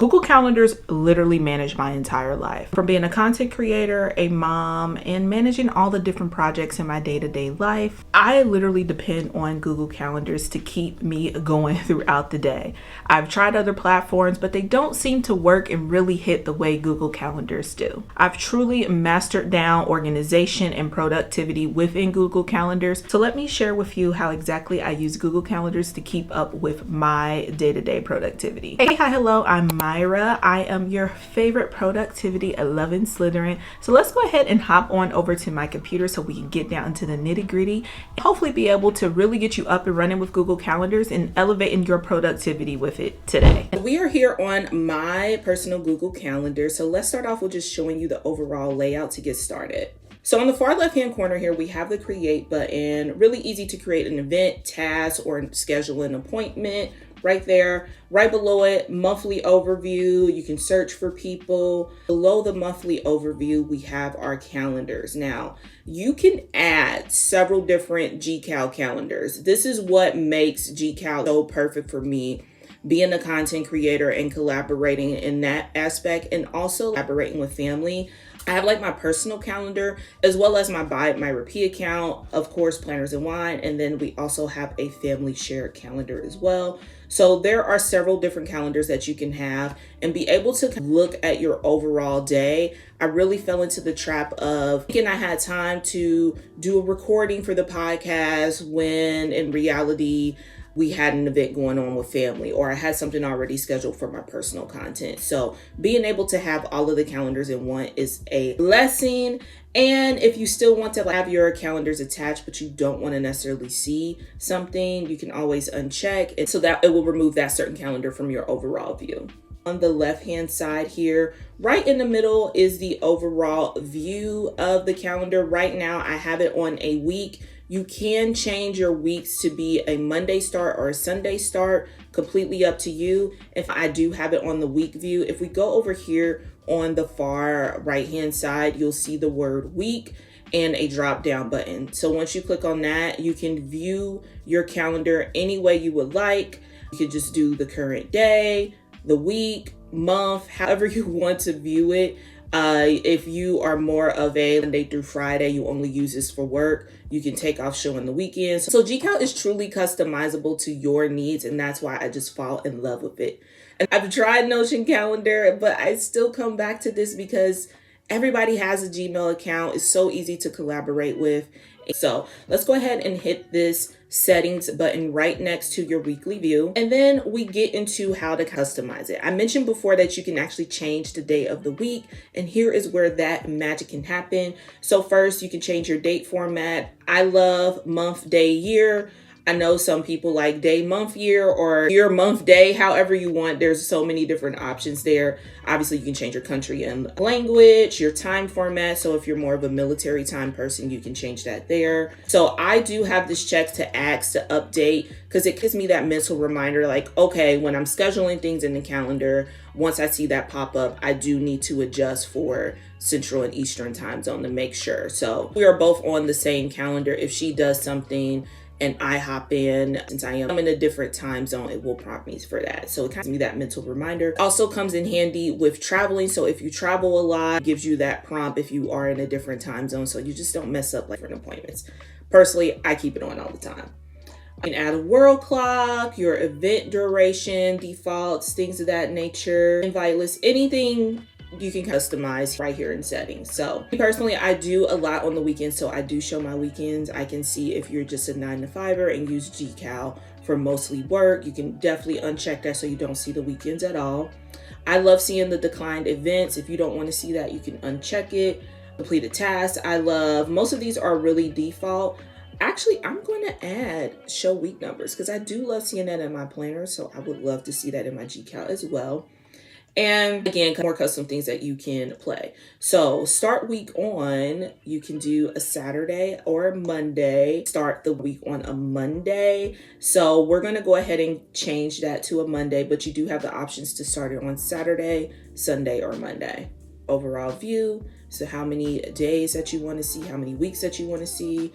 Google Calendars literally manage my entire life. From being a content creator, a mom, and managing all the different projects in my day-to-day life, I literally depend on Google Calendars to keep me going throughout the day. I've tried other platforms, but they don't seem to work and really hit the way Google Calendars do. I've truly mastered down organization and productivity within Google Calendars. So let me share with you how exactly I use Google Calendars to keep up with my day-to-day productivity. Hey, hi, hello, I'm Myra. I am your favorite productivity 11 Slytherin. So let's go ahead and hop on over to my computer so we can get down into the nitty-gritty and hopefully be able to really get you up and running with Google Calendars and elevating your productivity with it today. We are here on my personal Google Calendar. So let's start off with just showing you the overall layout to get started. So on the far left-hand corner here, we have the create button. Really easy to create an event, task, or schedule an appointment. Right there, right below it, monthly overview. You can search for people. Below the monthly overview, we have our calendars. Now, you can add several different GCal calendars. This is what makes GCal so perfect for me, being a content creator and collaborating in that aspect, and also collaborating with family. I have like my personal calendar as well as my Buy Myra P account, of course, Planners and Wine, and then we also have a family shared calendar as well. So there are several different calendars that you can have and be able to look at your overall day. I really fell into the trap of thinking I had time to do a recording for the podcast when in reality, we had an event going on with family, or I had something already scheduled for my personal content. So being able to have all of the calendars in one is a blessing. And if you still want to have your calendars attached, but you don't want to necessarily see something, you can always uncheck it so that it will remove that certain calendar from your overall view. On the left-hand side here, right in the middle is the overall view of the calendar. Right now, I have it on a week. You can change your weeks to be a Monday start or a Sunday start, completely up to you. If I do have it on the week view, if we go over here on the far right-hand side, you'll see the word week and a drop-down button. So once you click on that, you can view your calendar any way you would like. You could just do the current day, the week, month, however you want to view it. If you are more of a Monday through Friday, you only use this for work, you can take off showing the weekends. So GCal is truly customizable to your needs, and that's why I just fall in love with it. And I've tried Notion Calendar, but I still come back to this because everybody has a Gmail account. It's so easy to collaborate with. So let's go ahead and hit this settings button right next to your weekly view. And then we get into how to customize it. I mentioned before that you can actually change the day of the week. And here is where that magic can happen. So first you can change your date format. I love month, day, year. I know some people like day, month, year, or year, month, day, however you want. There's so many different options there. Obviously, you can change your country and language, your time format. So if you're more of a military time person, you can change that there. So I do have this check to ask to update because it gives me that mental reminder like, okay, when I'm scheduling things in the calendar, once I see that pop up, I do need to adjust for Central and Eastern time zone to make sure. So we are both on the same calendar. If she does something and I hop in, since I'm in a different time zone, it will prompt me for that. So it kind of gives me that mental reminder. Also comes in handy with traveling. So if you travel a lot, it gives you that prompt if you are in a different time zone. So you just don't mess up like different appointments. Personally, I keep it on all the time. You can add a world clock, your event duration, defaults, things of that nature, invite list, anything you can customize right here in settings. So personally, I do a lot on the weekends. So I do show my weekends. I can see if you're just a 9-to-5er and use GCal for mostly work. You can definitely uncheck that so you don't see the weekends at all. I love seeing the declined events. If you don't want to see that, you can uncheck it. Complete a task. I love, most of these are really default. Actually, I'm going to add show week numbers because I do love seeing that in my planner. So I would love to see that in my GCal as well. And again, more custom things that you can play. So start week on, you can do a Saturday or a Monday. Start the week on a Monday. So we're going to go ahead and change that to a Monday, but you do have the options to start it on Saturday, Sunday, or Monday. Overall view. So how many days that you want to see, how many weeks that you want to see.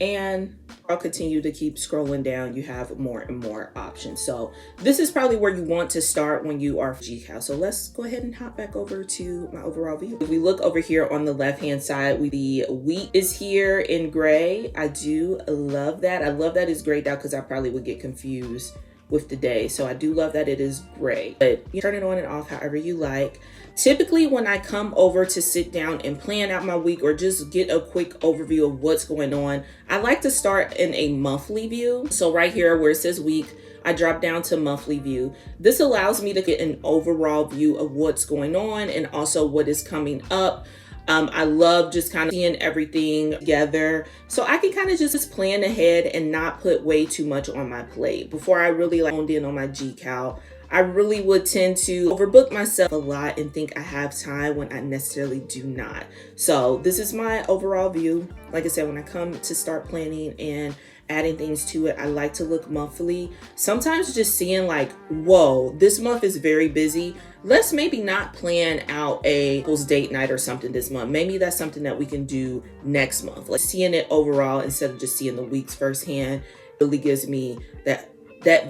And I'll continue to keep scrolling down. You have more and more options. So this is probably where you want to start when you are GCal. So let's go ahead and hop back over to my overall view. If we look over here on the left-hand side, the wheat is here in gray. I do love that. I love that it's grayed out because I probably would get confused with the day. So I do love that it is gray, but you turn it on and off however you like. Typically when I come over to sit down and plan out my week or just get a quick overview of what's going on, I like to start in a monthly view. So right here where it says week, I drop down to monthly view. This allows me to get an overall view of what's going on and also what is coming up. I love just kind of seeing everything together so I can kind of just plan ahead and not put way too much on my plate. Before I really honed in on my GCal, I really would tend to overbook myself a lot and think I have time when I necessarily do not. So this is my overall view. Like I said, when I come to start planning and adding things to it, I like to look monthly. Sometimes just seeing like, whoa, this month is very busy. Let's maybe not plan out a date night or something this month. Maybe that's something that we can do next month. Like seeing it overall instead of just seeing the weeks firsthand really gives me that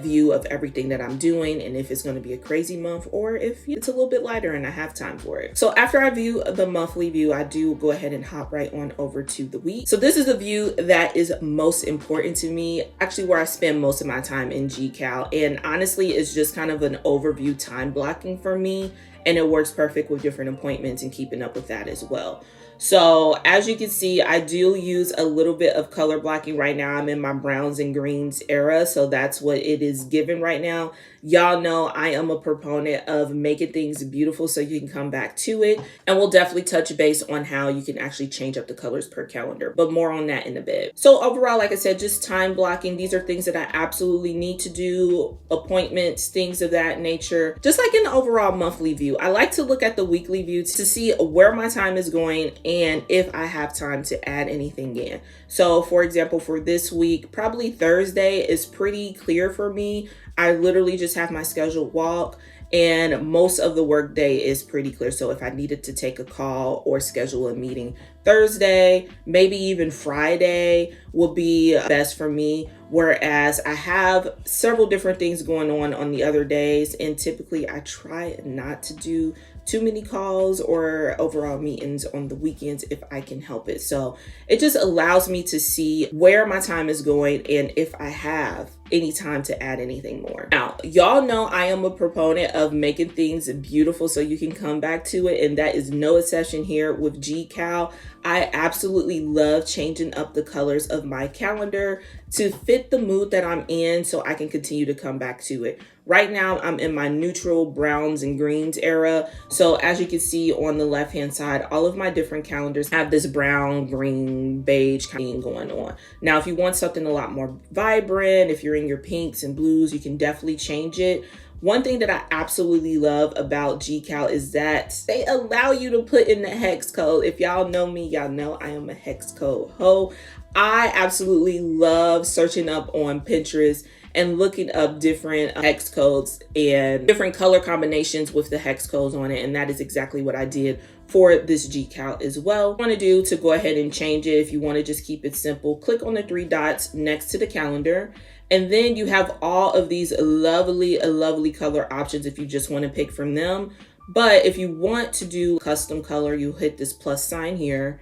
view of everything that I'm doing and if it's going to be a crazy month or if it's a little bit lighter and I have time for it. So after I view the monthly view, I do go ahead and hop right on over to the week. So this is the view that is most important to me, actually where I spend most of my time in GCal. And honestly, it's just kind of an overview time blocking for me. And it works perfect with different appointments and keeping up with that as well. So as you can see, I do use a little bit of color blocking right now. I'm in my browns and greens era. So that's what it is given right now. Y'all know I am a proponent of making things beautiful so you can come back to it. And we'll definitely touch base on how you can actually change up the colors per calendar, but more on that in a bit. So overall, like I said, just time blocking. These are things that I absolutely need to do, appointments, things of that nature. Just like in the overall monthly view, I like to look at the weekly view to see where my time is going and if I have time to add anything in. So for example, for this week, probably Thursday is pretty clear for me. I literally just have my scheduled walk and most of the work day is pretty clear. So if I needed to take a call or schedule a meeting Thursday, maybe even Friday will be best for me. Whereas I have several different things going on the other days. And typically I try not to do too many calls or overall meetings on the weekends if I can help it. So it just allows me to see where my time is going and if I have any time to add anything more. Now, y'all know I am a proponent of making things beautiful so you can come back to it, and that is no exception here with GCal. I absolutely love changing up the colors of my calendar to fit the mood that I'm in so I can continue to come back to it. Right now, I'm in my neutral browns and greens era. So as you can see on the left-hand side, all of my different calendars have this brown, green, beige kind of thing going on. Now, if you want something a lot more vibrant, if you're in your pinks and blues, you can definitely change it. One thing that I absolutely love about GCal is that they allow you to put in the hex code. If y'all know me, y'all know I am a hex code hoe. I absolutely love searching up on Pinterest and looking up different hex codes and different color combinations with the hex codes on it. And that is exactly what I did for this GCal as well. What you want to do to go ahead and change it, if you want to just keep it simple, click on the three dots next to the calendar. And then you have all of these lovely color options if you just want to pick from them. But if you want to do custom color, you hit this plus sign here.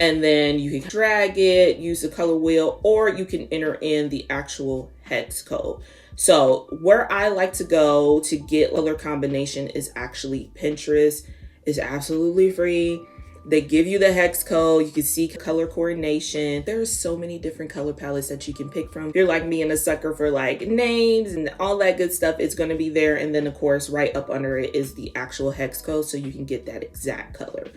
And then you can drag it, use the color wheel, or you can enter in the actual hex code. So where I like to go to get color combination is actually Pinterest. It's absolutely free. They give you the hex code. You can see color coordination. There's so many different color palettes that you can pick from. If you're like me and a sucker for like names and all that good stuff, it's going to be there. And then of course, right up under it is the actual hex code. So you can get that exact color.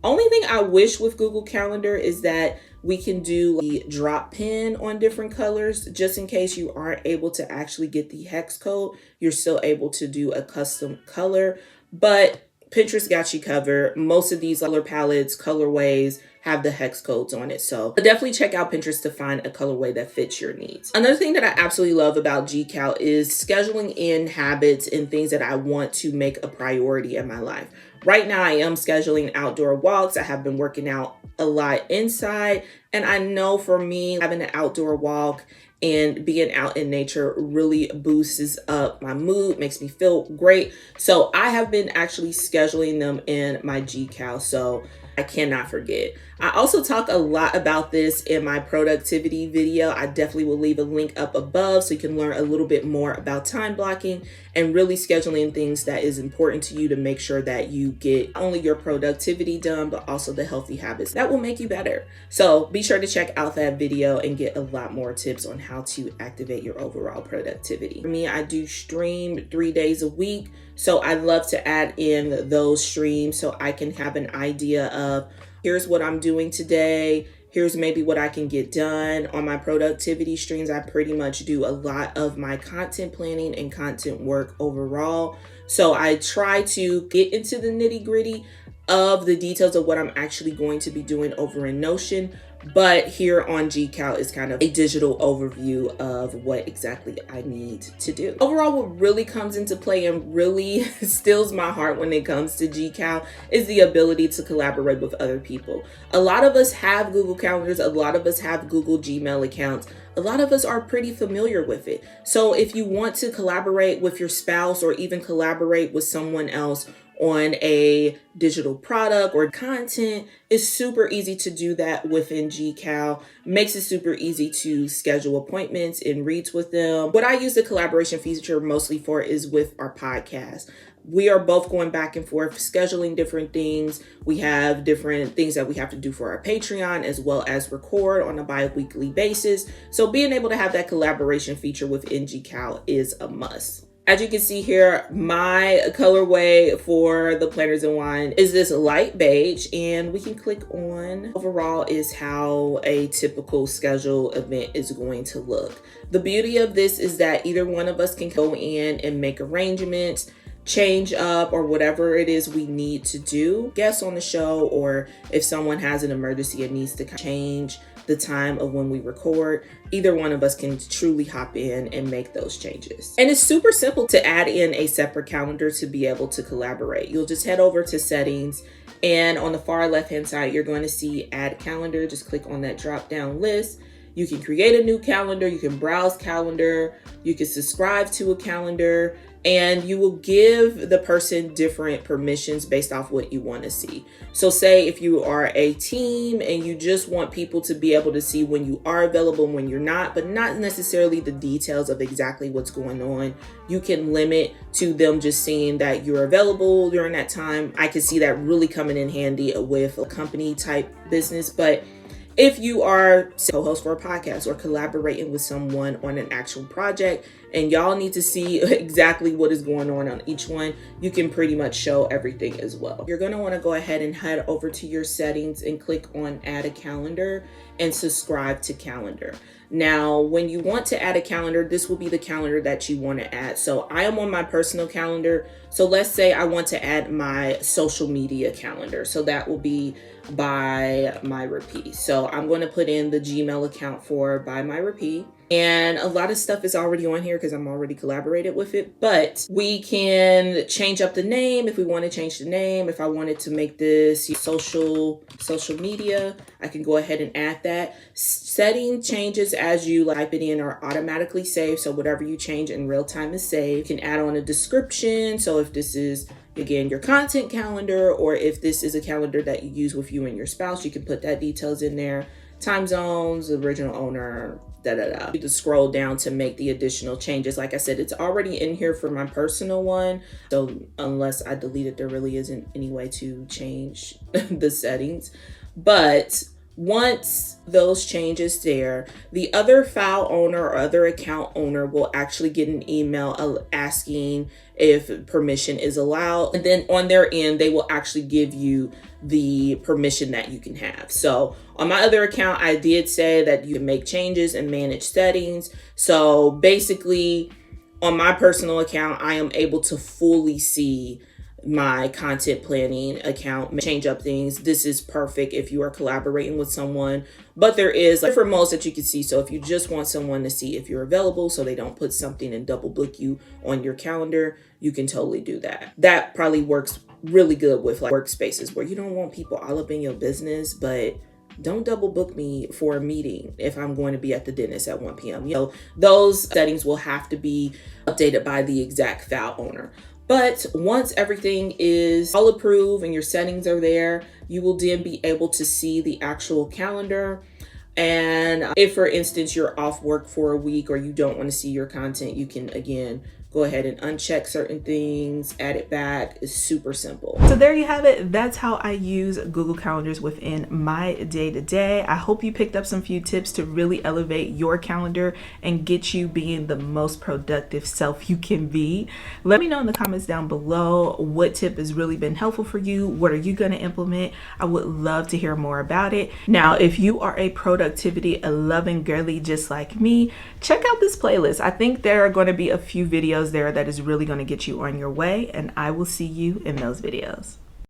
Only thing I wish with Google Calendar is that we can do the drop pin on different colors, just in case you aren't able to actually get the hex code, you're still able to do a custom color. But Pinterest got you covered. Most of these color palettes, colorways have the hex codes on it. So definitely check out Pinterest to find a colorway that fits your needs. Another thing that I absolutely love about GCal is scheduling in habits and things that I want to make a priority in my life. Right now, I am scheduling outdoor walks. I have been working out a lot inside. And I know for me, having an outdoor walk and being out in nature really boosts up my mood, makes me feel great. So I have been actually scheduling them in my GCal. So I cannot forget. I also talk a lot about this in my productivity video. I definitely will leave a link up above so you can learn a little bit more about time blocking and really scheduling things that is important to you to make sure that you get not only your productivity done, but also the healthy habits that will make you better. So be sure to check out that video and get a lot more tips on how to activate your overall productivity. For me, I do stream 3 days a week. So I love to add in those streams so I can have an idea of here's what I'm doing today. Here's maybe what I can get done. On my productivity streams, I pretty much do a lot of my content planning and content work overall. So I try to get into the nitty-gritty of the details of what I'm actually going to be doing over in Notion. But here on GCal is kind of a digital overview of what exactly I need to do. Overall, what really comes into play and really stills my heart when it comes to GCal is the ability to collaborate with other people. A lot of us have Google Calendars. A lot of us have Google Gmail accounts. A lot of us are pretty familiar with it. So if you want to collaborate with your spouse or even collaborate with someone else on a digital product or content, it's super easy to do that within GCal. Makes it super easy to schedule appointments and reads with them. What I use the collaboration feature mostly for is with our podcast. We are both going back and forth, scheduling different things. We have different things that we have to do for our Patreon, as well as record on a bi-weekly basis. So being able to have that collaboration feature within GCal is a must. As you can see here, my colorway for the planners and wine is this light beige, and we can click on overall is how a typical schedule event is going to look. The beauty of this is that either one of us can go in and make arrangements, change up, or whatever it is we need to do. Guests on the show, or if someone has an emergency and needs to change the time of when we record, either one of us can truly hop in and make those changes. And it's super simple to add in a separate calendar to be able to collaborate. You'll just head over to settings, and on the far left hand side, you're going to see add calendar. Just click on that drop down list. You can create a new calendar, you can browse calendar, you can subscribe to a calendar, and you will give the person different permissions based off what you want to see. So say if you are a team and you just want people to be able to see when you are available and when you're not, but not necessarily the details of exactly what's going on, you can limit to them just seeing that you're available during that time. I can see that really coming in handy with a company type business. But if you are co-host for a podcast or collaborating with someone on an actual project and y'all need to see exactly what is going on each one, you can pretty much show everything as well. You're going to want to go ahead and head over to your settings and click on add a calendar and subscribe to calendar. Now, when you want to add a calendar, this will be the calendar that you want to add. So I am on my personal calendar. So let's say I want to add my social media calendar. So that will be by Myra P. So I'm going to put in the Gmail account for by Myra P. And a lot of stuff is already on here because I'm already collaborated with it, but we can change up the name if we want to change the name. If I wanted to make this social media, I can go ahead and add that. Setting changes as you type it in are automatically saved. So whatever you change in real time is saved. You can add on a description. So if this is, again, your content calendar, or if this is a calendar that you use with you and your spouse, you can put that details in there. Time zones, original owner, You can scroll down to make the additional changes. Like I said, it's already in here for my personal one. So unless I delete it, there really isn't any way to change the settings. But once those changes there, the other file owner or other account owner will actually get an email asking if permission is allowed. And then on their end, they will actually give you the permission that you can have. So on my other account, I did say that you can make changes and manage settings. So basically on my personal account, I am able to fully see my content planning account, change up things. This is perfect if you are collaborating with someone, but there is different modes that you can see. So if you just want someone to see if you're available so they don't put something and double book you on your calendar, you can totally do that. That probably works really good with like workspaces where you don't want people all up in your business, but don't double book me for a meeting if I'm going to be at the dentist at 1 p.m. You know, those settings will have to be updated by the exact file owner. But once everything is all approved and your settings are there, you will then be able to see the actual calendar. And if, for instance, you're off work for a week or you don't want to see your content, you can, again, go ahead and uncheck certain things, add it back. It's super simple. So there you have it. That's how I use Google Calendars within my day-to-day. I hope you picked up some few tips to really elevate your calendar and get you being the most productive self you can be. Let me know in the comments down below what tip has really been helpful for you. What are you going to implement? I would love to hear more about it. Now, if you are a productivity loving girly just like me, check out this playlist. I think there are going to be a few videos there that is really going to get you on your way, and I will see you in those videos.